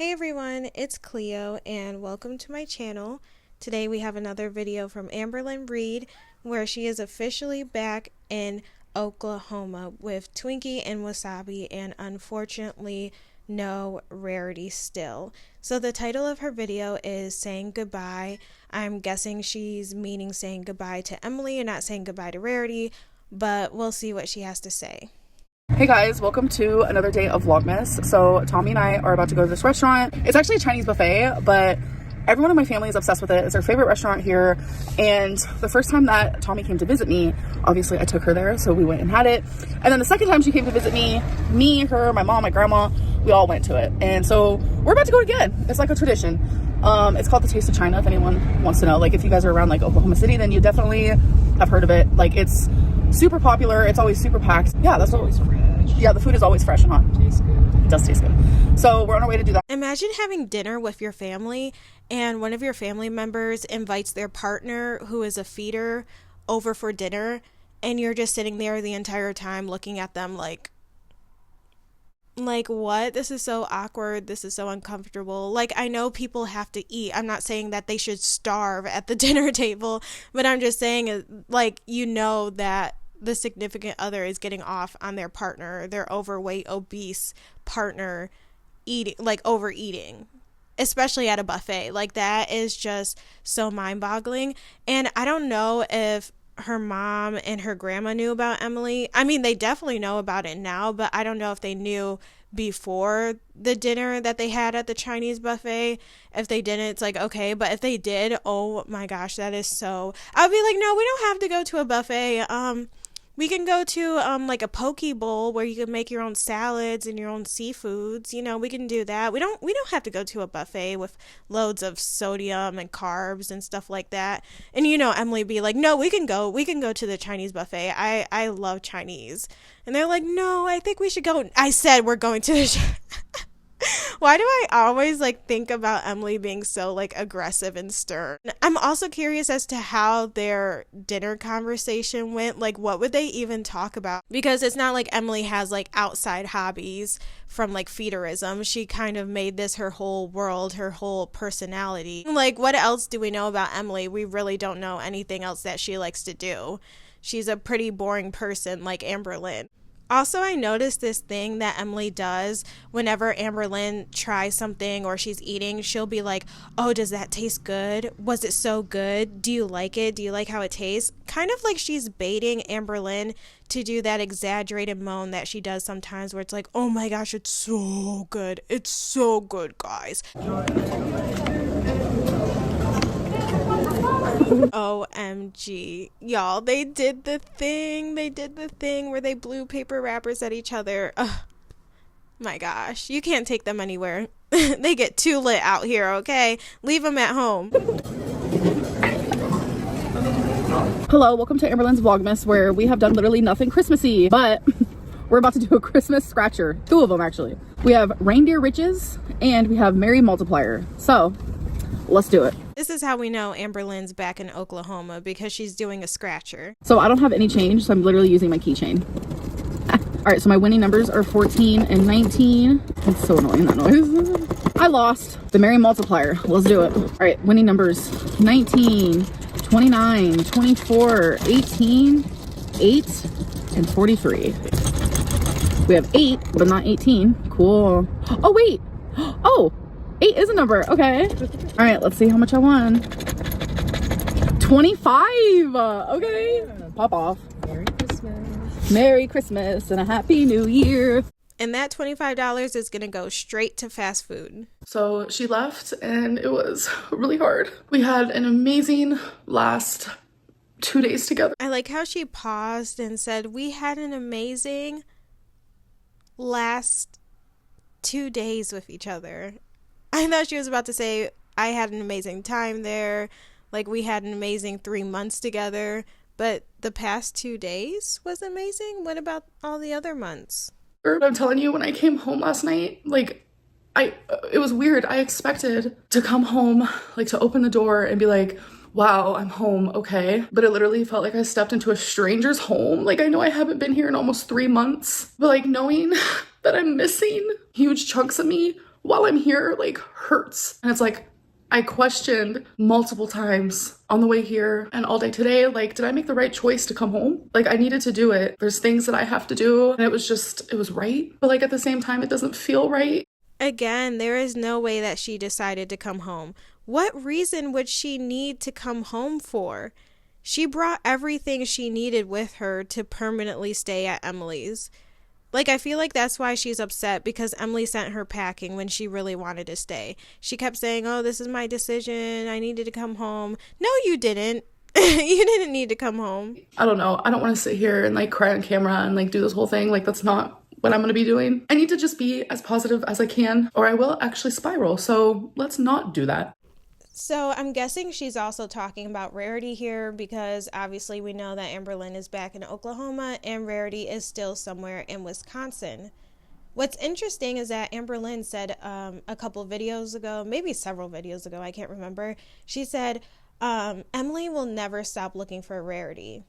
Hey everyone, it's Cleo and welcome to my channel. Today we have another video from Amberlynn Reid where she is officially back in Oklahoma with Twinkie and Wasabi and unfortunately no Rarity still. So the title of her video is Saying Goodbye. I'm guessing she's meaning saying goodbye to Emily and not saying goodbye to Rarity, but we'll see what she has to say. Hey guys, welcome to another day of Vlogmas. So Tommy and I are about to go to this restaurant. It's actually a Chinese buffet, but everyone in my family is obsessed with it. It's our favorite restaurant here. And the first time that Tommy came to visit me, obviously I took her there, so we went and had it. And then the second time she came to visit me, her, my mom, my grandma, we all went to it. And so we're about to go again. It's like a tradition. It's called the Taste of China, if anyone wants to know. Like if you guys are around like Oklahoma City, then you definitely have heard of it. Like it's super popular. It's always super packed. Yeah, that's always fresh. Yeah, the food is always fresh and hot. Tastes good. It does taste good. So we're on our way to do that. Imagine having dinner with your family and one of your family members invites their partner who is a feeder over for dinner and you're just sitting there the entire time looking at them like what? This is so awkward. This is so uncomfortable. Like, I know people have to eat. I'm not saying that they should starve at the dinner table, but I'm just saying, like, you know that the significant other is getting off on their partner, their overweight, obese partner eating, like overeating, especially at a buffet. Like, that is just so mind-boggling. And I don't know if her mom and her grandma knew about Emily. I mean, they definitely know about it now, but I don't know if they knew before the dinner that they had at the Chinese buffet. If they didn't, it's like, okay, but if they did, oh my gosh, that is so, I'd be like, no, we don't have to go to a buffet. We can go to like a poke bowl where you can make your own salads and your own seafoods. You know, we can do that. We don't have to go to a buffet with loads of sodium and carbs and stuff like that. And you know, Emily be like, no, we can go to the Chinese buffet. I love Chinese. And they're like, no, I think we should go. I said we're going to the Why do I always like think about Emily being so like aggressive and stern? I'm also curious as to how their dinner conversation went. Like, what would they even talk about? Because it's not like Emily has like outside hobbies from like feederism. She kind of made this her whole world, her whole personality. Like, what else do we know about Emily? We really don't know anything else that she likes to do. She's a pretty boring person like Amberlynn. Also, I noticed this thing that Emily does whenever Amberlynn tries something or she's eating. She'll be like, oh, does that taste good? Was it so good? Do you like it? Do you like how it tastes? Kind of like she's baiting Amberlynn to do that exaggerated moan that she does sometimes where it's like, oh my gosh, it's so good. It's so good, guys. OMG, y'all, they did the thing where they blew paper wrappers at each other. Ugh, my gosh, you can't take them anywhere. They get too lit out here, okay? Leave them at home. Hello, welcome to Amberlynn's Vlogmas, where we have done literally nothing Christmassy, but we're about to do a Christmas scratcher. 2 of them, actually. We have Reindeer Riches and we have Merry Multiplier. So let's do it. This is how we know Amberlynn's back in Oklahoma, because she's doing a scratcher. So I don't have any change, so I'm literally using my keychain. All right, so my winning numbers are 14 and 19. It's so annoying, that noise. I lost. The Merry Multiplier. Let's do it. All right, winning numbers 19, 29, 24, 18, 8, and 43. We have 8, but not 18. Cool. Oh, wait. Oh, 8 is a number. Okay. All right, let's see how much I won. 25. Okay. Pop off. Merry Christmas. Merry Christmas and a Happy New Year. And that $25 is going to go straight to fast food. So she left and it was really hard. We had an amazing last 2 days together. I like how she paused and said, we had an amazing last 2 days with each other. I thought she was about to say, I had an amazing time there. Like, we had an amazing 3 months together. But the past 2 days was amazing. What about all the other months? I'm telling you, when I came home last night, like, it was weird. I expected to come home, like, to open the door and be like, wow, I'm home, okay. But it literally felt like I stepped into a stranger's home. Like, I know I haven't been here in almost 3 months. But, like, knowing that I'm missing huge chunks of me while I'm here, like, hurts. And it's like, I questioned multiple times on the way here and all day today, like, did I make the right choice to come home? Like, I needed to do it. There's things that I have to do, and it was right. But like, at the same time, it doesn't feel right. Again, there is no way that she decided to come home. What reason would she need to come home for? She brought everything she needed with her to permanently stay at Emily's. Like, I feel like that's why she's upset, because Emily sent her packing when she really wanted to stay. She kept saying, oh, this is my decision. I needed to come home. No, you didn't. You didn't need to come home. I don't know. I don't want to sit here and like cry on camera and like do this whole thing. Like, that's not what I'm going to be doing. I need to just be as positive as I can, or I will actually spiral. So let's not do that. So I'm guessing she's also talking about Rarity here, because obviously we know that Amberlynn is back in Oklahoma and Rarity is still somewhere in Wisconsin. What's interesting is that Amberlynn said a couple videos ago, maybe several videos ago, I can't remember, she said, Emily will never stop looking for Rarity.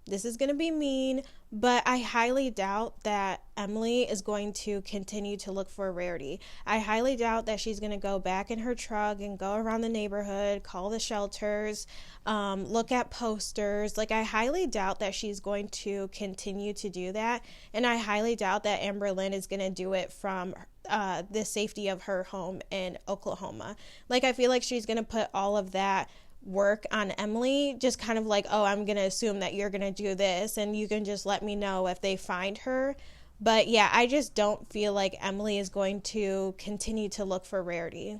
This is going to be mean, but I highly doubt that Emily is going to continue to look for Rarity. I highly doubt that she's going to go back in her truck and go around the neighborhood, call the shelters, look at posters. Like, I highly doubt that she's going to continue to do that. And I highly doubt that Amberlynn is going to do it from the safety of her home in Oklahoma. Like, I feel like she's going to put all of that work on Emily, just kind of like, oh, I'm gonna assume that you're gonna do this and you can just let me know if they find her. But yeah, I just don't feel like Emily is going to continue to look for Rarity.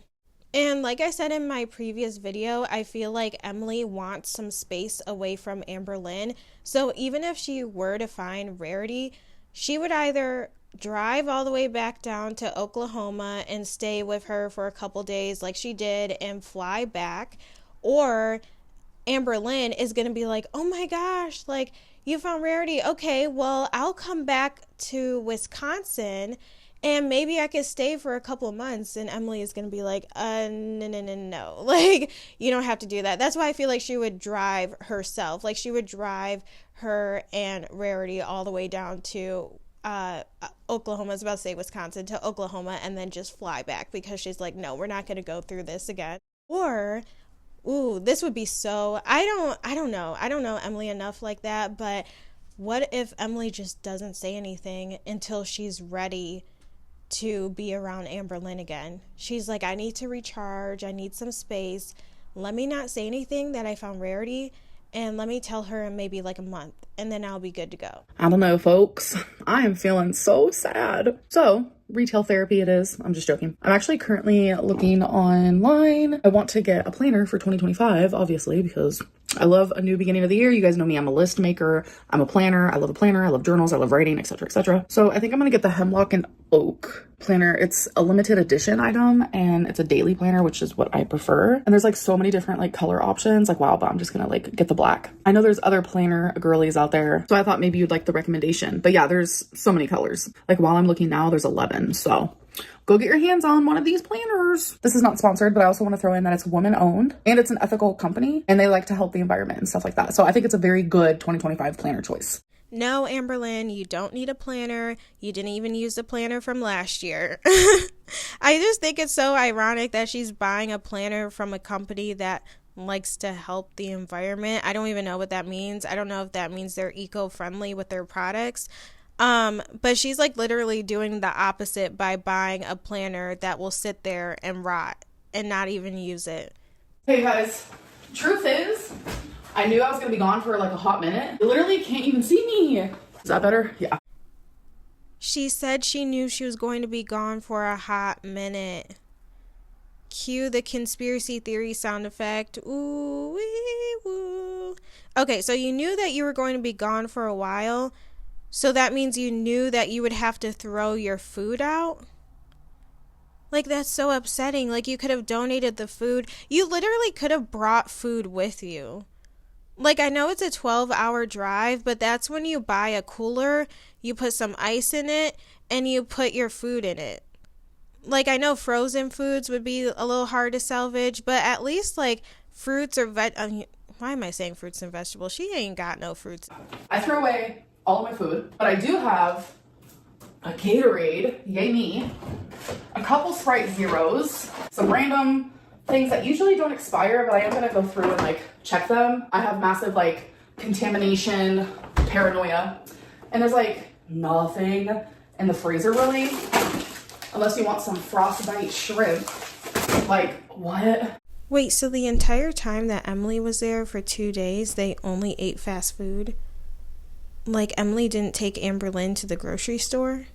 And like I said in my previous video, I feel like Emily wants some space away from Amberlynn. So even if she were to find Rarity, she would either drive all the way back down to Oklahoma and stay with her for a couple days like she did and fly back, or Amberlynn is going to be like, oh my gosh, like, you found Rarity. Okay, well, I'll come back to Wisconsin and maybe I could stay for a couple of months. And Emily is going to be like, no. Like, you don't have to do that. That's why I feel like she would drive herself. Like, she would drive her and Rarity all the way down to Oklahoma. I was about to say Wisconsin, to Oklahoma, and then just fly back, because she's like, no, we're not going to go through this again. Or, ooh, this would be so, I don't know Emily enough like that, but what if Emily just doesn't say anything until she's ready to be around Amberlynn again? She's like, I need to recharge, I need some space, let me not say anything that I found Rarity, and let me tell her in maybe like a month, and then I'll be good to go. I don't know, folks. I am feeling so sad. So, retail therapy it is. I'm just joking. I'm actually currently looking online. I want to get a planner for 2025, obviously, because I love a new beginning of the year. You guys know me. I'm a list maker. I'm a planner. I love a planner. I love journals. I love writing, etc., etc. So I think I'm going to get the Hemlock and Oak planner. It's a limited edition item and it's a daily planner, which is what I prefer. And there's like so many different like color options. Like, wow, but I'm just going to like get the black. I know there's other planner girlies out there, so I thought maybe you'd like the recommendation. But yeah, there's so many colors. Like, while I'm looking now, there's 11. So go get your hands on one of these planners. This is not sponsored, but I also want to throw in that it's woman owned and it's an ethical company and they like to help the environment and stuff like that. So I think it's a very good 2025 planner choice. No, Amberlynn, you don't need a planner. You didn't even use the planner from last year. I just think it's so ironic that she's buying a planner from a company that likes to help the environment. I don't even know what that means. I don't know if that means they're eco-friendly with their products. But she's like literally doing the opposite by buying a planner that will sit there and rot and not even use it. Hey guys, truth is, I knew I was gonna be gone for like a hot minute. You literally can't even see me. Is that better? Yeah. She said she knew she was going to be gone for a hot minute. Cue the conspiracy theory sound effect. Ooh, wee, woo. Okay, so you knew that you were going to be gone for a while. So that means you knew that you would have to throw your food out? Like, that's so upsetting. Like, you could have donated the food. You literally could have brought food with you. Like, I know it's a 12-hour drive, but that's when you buy a cooler, you put some ice in it, and you put your food in it. Like, I know frozen foods would be a little hard to salvage, but at least, like, fruits or why am I saying fruits and vegetables? She ain't got no fruits. I threw away all of my food, but I do have a Gatorade, yay me, a couple Sprite Zeros, some random things that usually don't expire, but I am gonna go through and like check them. I have massive like contamination paranoia, and there's like nothing in the freezer really, unless you want some frostbite shrimp. Like, what? Wait, so the entire time that Emily was there for 2 days, they only ate fast food? Like, Emily didn't take Amberlynn to the grocery store?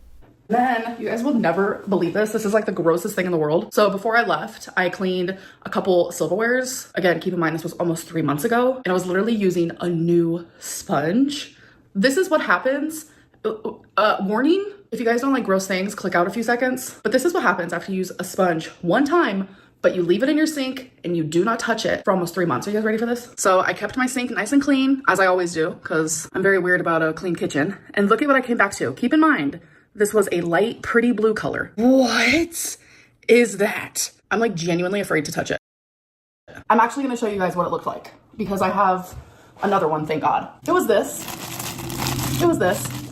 Then, you guys will never believe this. This is like the grossest thing in the world. So before I left, I cleaned a couple silverwares. Again, keep in mind, this was almost 3 months ago. And I was literally using a new sponge. This is what happens. Warning, if you guys don't like gross things, click out a few seconds. But this is what happens after you use a sponge one time, but you leave it in your sink and you do not touch it for almost 3 months. Are you guys ready for this? So I kept my sink nice and clean, as I always do, because I'm very weird about a clean kitchen. And look at what I came back to. Keep in mind, this was a light, pretty blue color. What is that? I'm like genuinely afraid to touch it. I'm actually gonna show you guys what it looked like, because I have another one, thank God. It was this,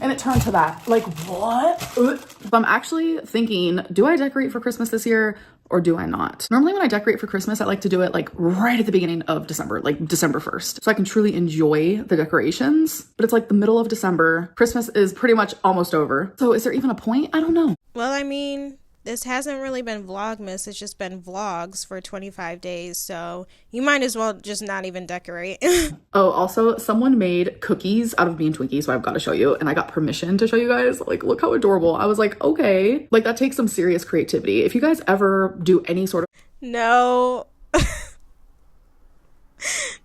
and it turned to that. Like, what? So I'm actually thinking, do I decorate for Christmas this year or do I not? Normally when I decorate for Christmas, I like to do it like right at the beginning of December, like December 1st. So I can truly enjoy the decorations, but it's like the middle of December. Christmas is pretty much almost over. So is there even a point? I don't know. Well, I mean, this hasn't really been Vlogmas. It's just been vlogs for 25 days. So you might as well just not even decorate. Oh, also someone made cookies out of me and Twinkie. So I've got to show you, and I got permission to show you guys. Like, look how adorable. I was like, okay, like that takes some serious creativity. If you guys ever do any sort of No.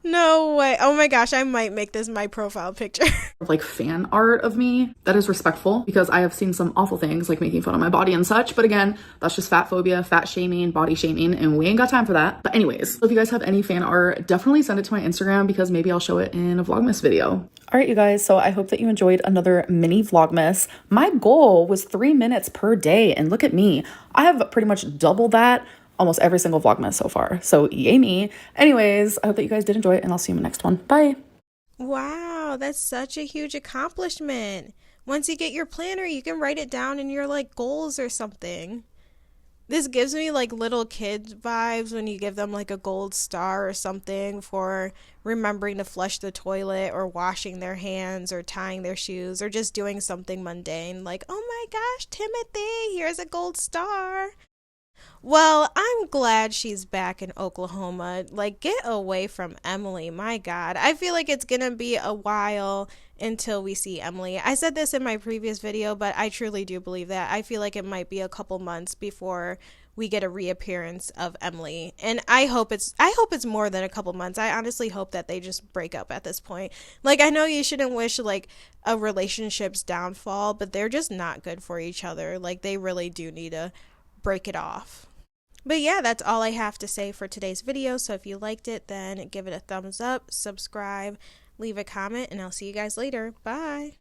No way. Oh my gosh, I might make this my profile picture. like fan art of me that is respectful, because I have seen some awful things like making fun of my body and such, but again, that's just fat phobia, fat shaming, body shaming, and we ain't got time for that. But anyways, so if you guys have any fan art, definitely send it to my Instagram, because maybe I'll show it in a Vlogmas video. All right, you guys, so I hope that you enjoyed another mini Vlogmas. My goal was 3 minutes per day, and look at me. I have pretty much double that almost every single Vlogmas so far. So yay me. Anyways, I hope that you guys did enjoy it, and I'll see you in the next one. Bye. Wow, that's such a huge accomplishment. Once you get your planner, you can write it down in your like goals or something. This gives me like little kid vibes when you give them like a gold star or something for remembering to flush the toilet or washing their hands or tying their shoes or just doing something mundane like, oh my gosh, Timothy, here's a gold star. Well, I'm glad she's back in Oklahoma. Like, get away from Emily. My God. I feel like it's going to be a while until we see Emily. I said this in my previous video, but I truly do believe that. I feel like it might be a couple months before we get a reappearance of Emily. And I hope it's more than a couple months. I honestly hope that they just break up at this point. Like, I know you shouldn't wish like a relationship's downfall, but they're just not good for each other. Like, they really do need to break it off. But yeah, that's all I have to say for today's video. So if you liked it, then give it a thumbs up, subscribe, leave a comment, and I'll see you guys later. Bye.